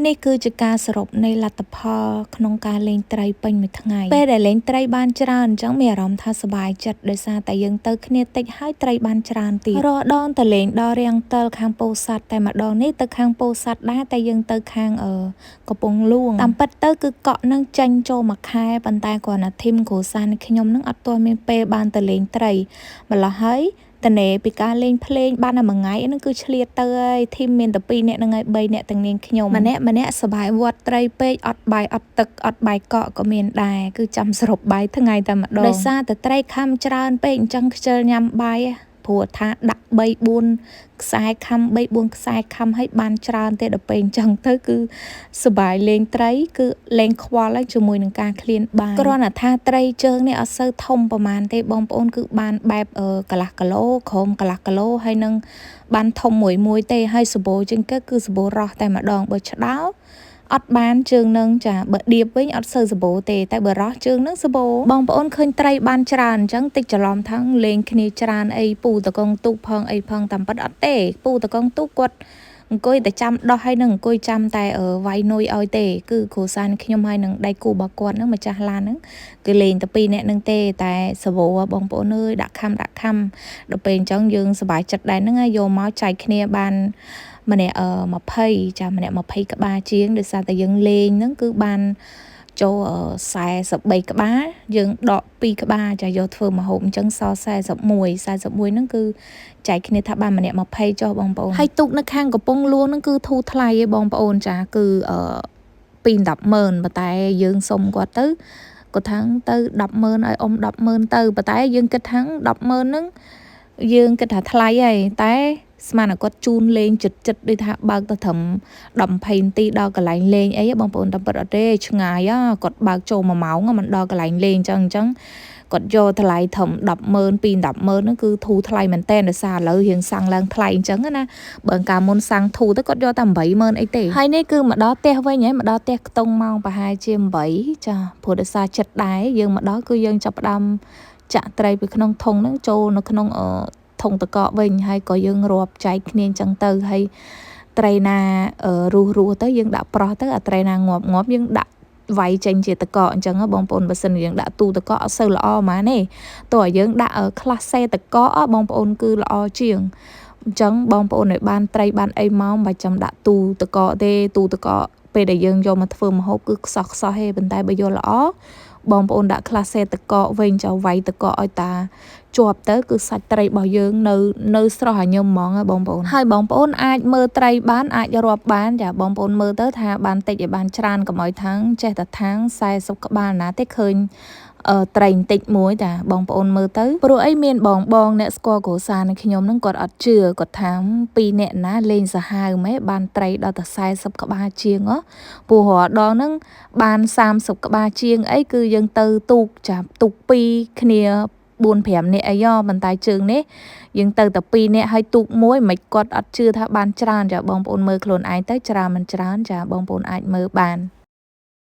នេះគឺជាការសរុបនៃលទ្ធផលក្នុងការលេងត្រីពេញមួយថ្ងៃពេលដែលលេងត្រីបានច្រើនអញ្ចឹងមានអារម្មណ៍ថាសប្បាយចិត្តដោយសារតែយើងទៅគ្នាតិចហើយត្រីបានច្រើនទៀតរាល់ដងទៅលេងដល់រាំងទិលខាងពោធិ៍សាត់តែម្ដងនេះទៅខាងពោធិ៍សាត់ដែរតែយើងទៅខាងកំពង់ហ្លួងតាមពិតទៅគឺកក់នឹងចេញចូលមួយខែប៉ុន្តែគ្រាន់តែធីមគ្រួសារនៃខ្ញុំនឹងអត់ទាន់មានពេលបានទៅលេងត្រីម្ល៉េះហើយតនេពីការលេងភ្លេងបានតែមួយថ្ងៃហ្នឹងគឺឆ្លៀតទៅហើយធីមមានតែ2នាក់ហ្នឹងហើយ3នាក់ទាំងនាងខ្ញុំម្នាក់សបាយវត្តត្រីពេកអត់បាយអត់ទឹកអត់បាយកកក៏មានដែរគឺចាំសរុបបាយថ្ងៃតែម្ដងដោយសារតែត្រីខំច្រើនពេកអញ្ចឹងខ្ជិលញ៉ាំបាយព្រោះថាដាក់3 4ខ្សែខំ3 4ខ្សែខំឲ្យបានច្រើនទេដល់ពេលអញ្ចឹងទៅគឺសបាយលេងត្រីគឺលេងខ្វល់ហើយជាមួយនឹងការឃ្លានបាយគ្រាន់តែថាត្រីជើងនេះអត់សូវធំប្រហែលទេបងប្អូនគឺបានបែបកន្លះគីឡូក្រោមកន្លះគីឡូហើយនឹងបានធំមួយទេហើយសបោជាងគេគឺសបោរោះតែម្ដងបើឆ្ដោអត់បានជើងនឹងចាបើដៀបវិញអត់សូវសបោទេតែបើរោះជើងនឹងសបោបងប្អូនឃើញត្រីបានច្រើនអញ្ចឹងតិចច្រឡំថាងលេងគ្នាច្រើនអីពូតកងទូកផងអីផងតាមពិតអត់ទេពូតកងទូកគាត់អង្គុយតែចាំដោះហើយនឹងអង្គុយចាំតែវាយនុយឲ្យទេគឺគ្រូសានខ្ញុំហើយនឹងដៃគូរបស់គាត់នឹងម្ចាស់ឡានហ្នឹងគឺលេងតែ2នាក់នឹងទេតែសបោបងប្អូនអើយដាក់ខំដល់ពេលអញ្ចឹងយើងសប្បាយចិត្តដែរហ្នឹងយកមកចែកគ្នាបានម្នាក់20ចាម្នាក់20ក្បាលជាងដោយសារតែយើងលេងហ្នឹងគឺបានចូល43ក្បាលយើងដក2ក្បាលចាយកធ្វើម្ហូបអញ្ចឹងសល់41ហ្នឹងគឺចែកគ្នាថាបានម្នាក់20ចុះបងប្អូនហើយទូកនៅខាងកំពង់ហ្លួងហ្នឹងគឺធូរថ្លៃឯងបងប្អូនចាគឺពី100000ប៉ុន្តែយើងសុំគាត់ទៅគាត់ថាទៅ100000ឲ្យអ៊ំ100000ទៅប៉ុន្តែយើងគិតថា100000ហ្នឹងយើងគិតថាថ្លៃហើយតែស្មានតែគាត់ជូនលេងចិត្តដូចថាបើកទៅត្រឹម10-20នាទីដល់កន្លែងលេងអីបងប្អូនតាមពិតអត់ទេឆ្ងាយគាត់បើកចូល1ម៉ោងមិនដល់កន្លែងលេងអញ្ចឹងគាត់យកថ្លៃត្រឹម100000ពី100000ហ្នឹងគឺធូរថ្លៃមែនតើដោយសារឥឡូវរៀងសាំងឡើងថ្លៃអញ្ចឹងណាបើកាលមុនសាំងធូរទៅគាត់យកតែ80000អីទេហើយនេះគឺមកដល់ផ្ទះវិញហើយមកដល់ផ្ទះខ្ទង់ម៉ោងប្រហែលជា8ចាព្រោះដោយសារចិត្តដែរយើងមកដល់គឺយើងចាប់ផ្ដើមចាក់ត្រីពីក្នុងធុងហ្នឹងចូលនៅក្នុងធុងតកកវិញហើយក៏យើងរាប់ចែកគ្នាអញ្ចឹងទៅហើយត្រីណារស់ទៅយើងដាក់ប្រោះទៅអាត្រីណាងាប់យើងដាក់វាយចេញជាតកកអញ្ចឹងបងប្អូនបើសិនយើងដាក់ទូតកកអត់សូវល្អហ្មងទេតោះយើងដាក់ខ្លះសេតកកបងប្អូនគឺល្អជាងអញ្ចឹងបងប្អូនឲ្យបានត្រីបានអីមកមិនចាំដាក់ទូតកកទេទូតកកពេលដែលយើងយកមកធ្វើម្ហូបគឺខ្សោះទេប៉ុន្តែបើយកល្អបងប្អូនដាក់ខ្លះសេតកកវិញចៅវាយតកកឲ្យតាជាប់ទៅគឺសាច់ត្រីរបស់យើងនៅស្រស់ញញឹមហ្មងបងប្អូនហើយបងប្អូនអាចមើលត្រីបានអាចរាប់បានចាបងប្អូនមើលទៅថាបានតិចឲ្យបានច្រើនកុំឲ្យថាងចេះតែថាង40ក្បាលណាទេឃើញត្រីបន្តិចមួយតាបងប្អូនមើលទៅព្រោះអីមានបងអ្នកស្គាល់គ្រួសារនឹងខ្ញុំនឹងគាត់អត់ជឿគាត់ថា2នាក់ណាលេងសាហាវម៉េចបានត្រីដល់តែ40ក្បាលជាងព្រោះរាល់ដងហ្នឹងបាន30ក្បាលជាងអីគឺយើងទៅទូកចាប់ទូក2គ្នា4-5នាក់អីប៉ុន្តែជើងនេះយើងទៅតែ2នាក់ហើយទូកមួយមិនគាត់អត់ជឿថាបានច្រើនចាបងប្អូនមើលខ្លួនឯងទៅច្រើនមិនច្រើនចាបងប្អូនអាចមើលបាន